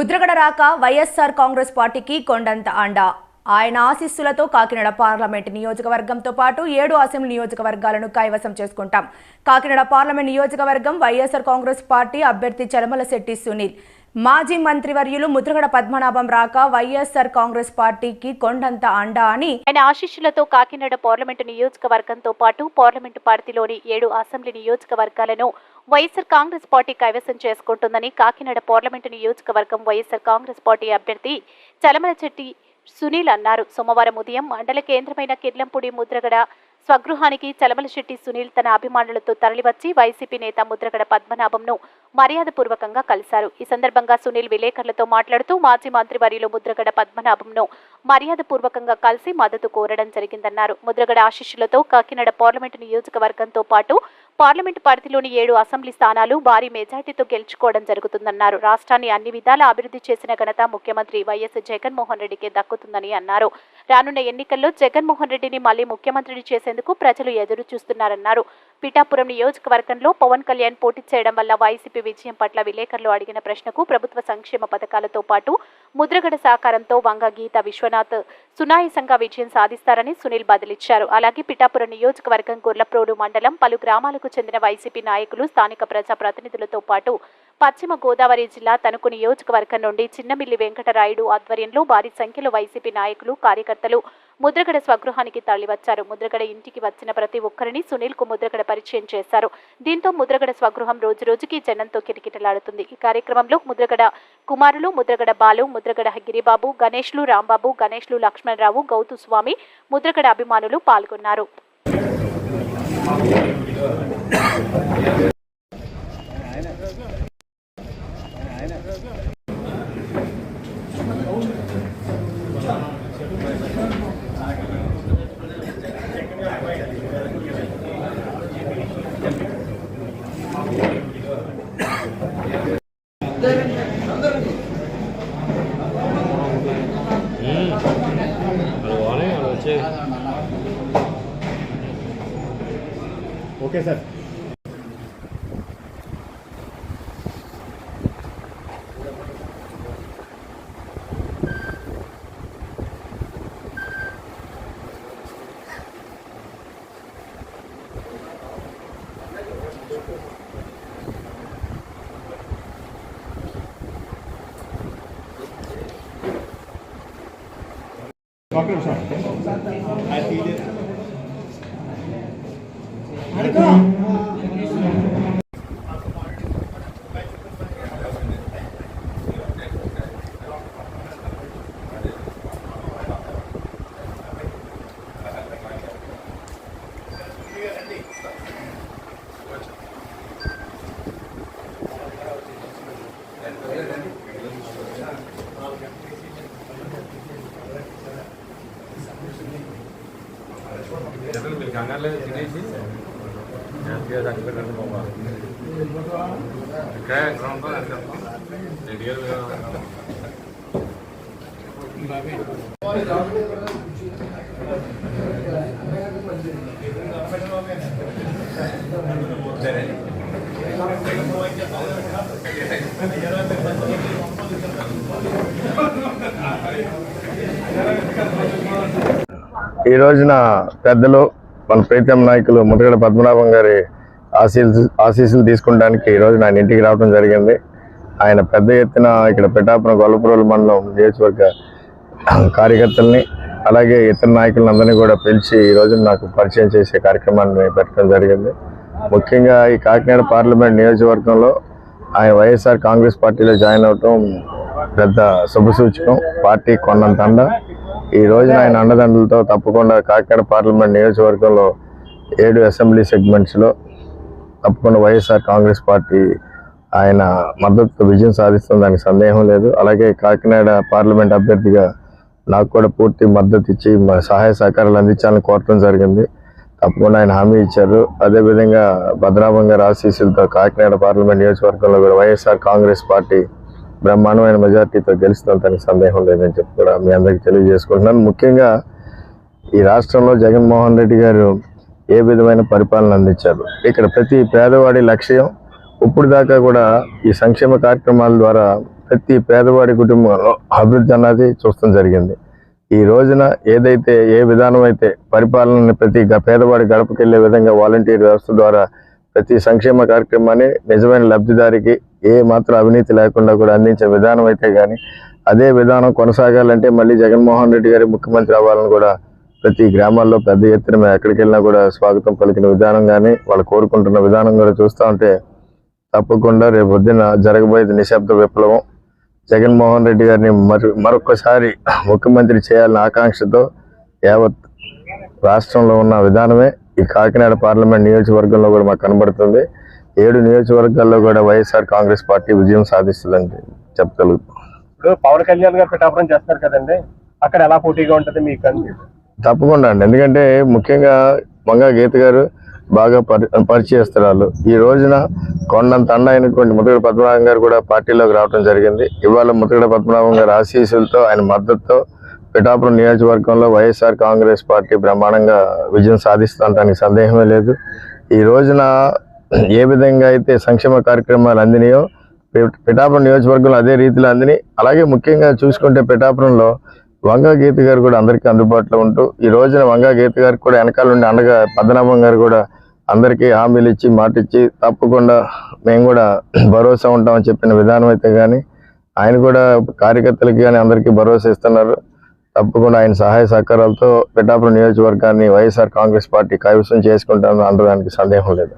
ముద్రగడ రాక వైఎస్ఆర్ కాంగ్రెస్ పార్టీకి కొండంత అండ. ఆయన ఆశీస్సులతో కాకినాడ పార్లమెంట్ నియోజకవర్గంతో పాటు 7 అసెంబ్లీ నియోజకవర్గాలను కైవసం చేసుకుంటాం. కాకినాడ పార్లమెంట్ నియోజకవర్గం వైఎస్ఆర్ కాంగ్రెస్ పార్టీ అభ్యర్థి చలమలశెట్టి సునీల్, మాజీ మంత్రివర్యులు ముద్రగడ పద్మనాభం రాక వైఎస్ఆర్ కాంగ్రెస్ పార్టీకి కొండంత అండ అని ఆయన ఆశీస్సులతో కాకినాడ పార్లమెంటు నియోజకవర్గంతో పాటు పార్లమెంటు పరిధిలోని 7 అసెంబ్లీ నియోజకవర్గాలను వైఎస్ఆర్ కాంగ్రెస్ పార్టీ కైవసం చేసుకుంటుందని కాకినాడ పార్లమెంటు నియోజకవర్గం వైఎస్ఆర్ కాంగ్రెస్ పార్టీ అభ్యర్థి చలమలశెట్టి సునీల్ అన్నారు. సోమవారం ఉదయం మండల కేంద్రమైన కిర్లంపూడి ముద్రగడ స్వగృహానికి చలమలశెట్టి సునీల్ తన అభిమానులతో తరలివచ్చి వైసీపీ నేత ముద్రగడ పద్మనాభంను మర్యాదపూర్వకంగా కలిశారు. ఈ సందర్భంగా సునీల్ విలేకరులతో మాట్లాడుతూ మాజీ మంత్రివర్యులు ముద్రగడ పద్మనాభంను మర్యాదపూర్వకంగా కలిసి మద్దతు కోరడం జరిగిందన్నారు. ముద్రగడ ఆశీస్సులతో కాకినాడ పార్లమెంటు నియోజకవర్గంతో పాటు పార్లమెంటు పరిధిలోని 7 అసెంబ్లీ స్థానాలు భారీ మెజార్టీతో గెలుచుకోవడం జరుగుతుందన్నారు. రాష్ట్రాన్ని అన్ని విధాలా అభివృద్ధి చేసిన ఘనత ముఖ్యమంత్రి వైఎస్ జగన్మోహన్ రెడ్డికే దక్కుతుందని అన్నారు. రానున్న ఎన్నికల్లో జగన్మోహన్ రెడ్డిని మళ్లీ ముఖ్యమంత్రిని చేసేందుకు ప్రజలు ఎదురు చూస్తున్నారన్నారు. పిఠాపురం నియోజకవర్గంలో పవన్ కళ్యాణ్ పోటీ చేయడం వల్ల వైసీపీ విజయం పట్ల విలేకరులు అడిగిన ప్రశ్నకు ప్రభుత్వ సంక్షేమ పథకాలతో పాటు ముద్రగడ సహకారంతో వంగ గీత విశ్వనాథ్ సునాయాసంగా విజయం సాధిస్తారని సునీల్ బదిలిచ్చారు. అలాగే పిఠాపురం నియోజకవర్గం గుర్లప్రోడు మండలం పలు గ్రామాలకు చెందిన వైసీపీ నాయకులు, స్థానిక ప్రజాప్రతినిధులతో పాటు పశ్చిమ గోదావరి జిల్లా తణుకు నియోజకవర్గం నుండి చిన్నమిల్లి వెంకటరాయుడు ఆధ్వర్యంలో భారీ సంఖ్యలో వైసీపీ నాయకులు, కార్యకర్తలు ముద్రగడ స్వగృహానికి తరలివచ్చారు. ముద్రగడ ఇంటికి వచ్చిన ప్రతి ఒక్కరిని సునీల్ కు ముద్రగడ పరిచయం చేశారు. దీంతో ముద్రగడ స్వగృహం రోజురోజుకి జనంతో కిటకిటలాడుతుంది. ఈ కార్యక్రమంలో ముద్రగడ కుమారులు ముద్రగడ బాలు, ముద్రగడ గిరిబాబు, గణేష్లు రాంబాబు, గణేష్లు లక్ష్మణరావు, గౌతు స్వామి, ముద్రగడ అభిమానులు పాల్గొన్నారు. Okay sir. మీరు కంగారులో తినేసి హ్యాపీగా చనిపోయినట్టు పోవాలి. ఇక్కడ గ్రౌండ్ రెడీగా ఈ రోజున పెద్దలు మన ప్రీతం నాయకులు ముద్రగడ పద్మనాభం గారి ఆశీస్సులు తీసుకోవడానికి ఈ రోజు ఆయన ఇంటికి రావడం జరిగింది. ఆయన పెద్ద ఎత్తున ఇక్కడ పిఠాపురం గొల్లప్రోలు మండలం నియోజకవర్గ కార్యకర్తల్ని అలాగే ఇతర నాయకులను అందరినీ కూడా పిలిచి ఈ రోజు నాకు పరిచయం చేసే కార్యక్రమాన్ని పెట్టడం జరిగింది. ముఖ్యంగా ఈ కాకినాడ పార్లమెంట్ నియోజకవర్గంలో ఆయన వైఎస్ఆర్ కాంగ్రెస్ పార్టీలో జాయిన్ అవటం పెద్ద శుభసూచకం. పార్టీ కొన్నంత అండ. ఈ రోజున ఆయన అండదండలతో తప్పకుండా కాకినాడ పార్లమెంట్ నియోజకవర్గంలో 7 అసెంబ్లీ సెగ్మెంట్స్లో తప్పకుండా వైఎస్ఆర్ కాంగ్రెస్ పార్టీ ఆయన మద్దతు విజయం సాధిస్తుంది, దానికి సందేహం లేదు. అలాగే కాకినాడ పార్లమెంట్ అభ్యర్థిగా నాకు కూడా పూర్తి మద్దతు ఇచ్చి సహాయ సహకారాలు అందించాలని కోరటం జరిగింది. తప్పకుండా ఆయన హామీ ఇచ్చారు. అదేవిధంగా పద్మనాభం గారి ఆశీస్సులతో కాకినాడ పార్లమెంట్ నియోజకవర్గంలో కూడా వైఎస్ఆర్ కాంగ్రెస్ పార్టీ బ్రహ్మాండమైన మెజార్టీతో గెలుస్తుంది, దానికి సందేహం లేదని చెప్పి కూడా మీ అందరికీ తెలియజేసుకుంటున్నాను. ముఖ్యంగా ఈ రాష్ట్రంలో జగన్మోహన్ రెడ్డి గారు ఏ విధమైన పరిపాలన అందించారు, ఇక్కడ ప్రతి పేదవాడి లక్ష్యం ఇప్పుడు దాకా కూడా ఈ సంక్షేమ కార్యక్రమాల ద్వారా ప్రతి పేదవాడి కుటుంబంలో అభివృద్ధి అన్నది చూస్తాం జరిగింది. ఈ రోజున ఏదైతే ఏ విధానం అయితే పరిపాలన ప్రతి పేదవాడి గడపకెళ్లే విధంగా వాలంటీర్ వ్యవస్థ ద్వారా ప్రతి సంక్షేమ కార్యక్రమాన్ని నిజమైన లబ్ధిదారికి ఏ మాత్రం అవినీతి లేకుండా కూడా అందించే విధానం అయితే కానీ అదే విధానం కొనసాగాలంటే మళ్ళీ జగన్మోహన్ రెడ్డి గారి ముఖ్యమంత్రి అవ్వాలని కూడా ప్రతి గ్రామాల్లో పెద్ద ఎత్తున మేము ఎక్కడికి వెళ్ళినా కూడా స్వాగతం పలికిన విధానం కానీ వాళ్ళు కోరుకుంటున్న విధానం కూడా చూస్తూ ఉంటే తప్పకుండా రేపు పొద్దున జరగబోయేది నిశ్శబ్ద విప్లవం. జగన్మోహన్ రెడ్డి గారిని మరొకసారి ముఖ్యమంత్రి చేయాలన్న ఆకాంక్షతో యావత్ రాష్ట్రంలో ఉన్న విధానమే ఈ కాకినాడ పార్లమెంట్ నియోజకవర్గంలో కూడా మాకు కనబడుతుంది. 7 నియోజకవర్గాల్లో కూడా వైఎస్ఆర్ కాంగ్రెస్ పార్టీ విజయం సాధిస్తుందని చెప్పగలుగుతాం. ఇప్పుడు పవన్ కళ్యాణ్ గారు పిఠాపురం చేస్తారు కదండి, అక్కడ ఎలా పోటీగా ఉంటుంది మీకు? తప్పకుండా అండి, ఎందుకంటే ముఖ్యంగా వంగా గీత గారు బాగా పరిచయస్తురాలు. ఈ రోజున కొండంత అండ అయినటువంటి ముద్రగడ పద్మనాభం గారు కూడా పార్టీలోకి రావడం జరిగింది. ఇవాళ ముద్రగడ పద్మనాభం గారి ఆశీస్సులతో ఆయన మద్దతుతో పిఠాపురం నియోజకవర్గంలో వైఎస్ఆర్ కాంగ్రెస్ పార్టీ బ్రహ్మాండంగా విజయం సాధిస్తుంటానికి సందేహమే లేదు. ఈ రోజున ఏ విధంగా అయితే సంక్షేమ కార్యక్రమాలు అందినాయో పిఠాపురం నియోజకవర్గంలో అదే రీతిలో అందినాయి. అలాగే ముఖ్యంగా చూసుకుంటే పిఠాపురంలో వంగా గీత గారు కూడా అందరికీ అందుబాటులో ఉంటూ ఈ రోజున వంగా గీత గారికి కూడా వెనకాల నుండి అండగా పద్మనాభం గారు కూడా అందరికీ హామీలు ఇచ్చి మాటిచ్చి తప్పకుండా మేము కూడా భరోసా ఉంటామని చెప్పిన విధానం అయితే కానీ ఆయన కూడా కార్యకర్తలకి కానీ అందరికీ భరోసా ఇస్తున్నారు. తప్పకుండా ఆయన సహాయ సహకారాలతో పిఠాపురం నియోజకవర్గాన్ని వైఎస్ఆర్ కాంగ్రెస్ పార్టీ కైవసం చేసుకుంటామని అనడానికి సందేహం లేదు.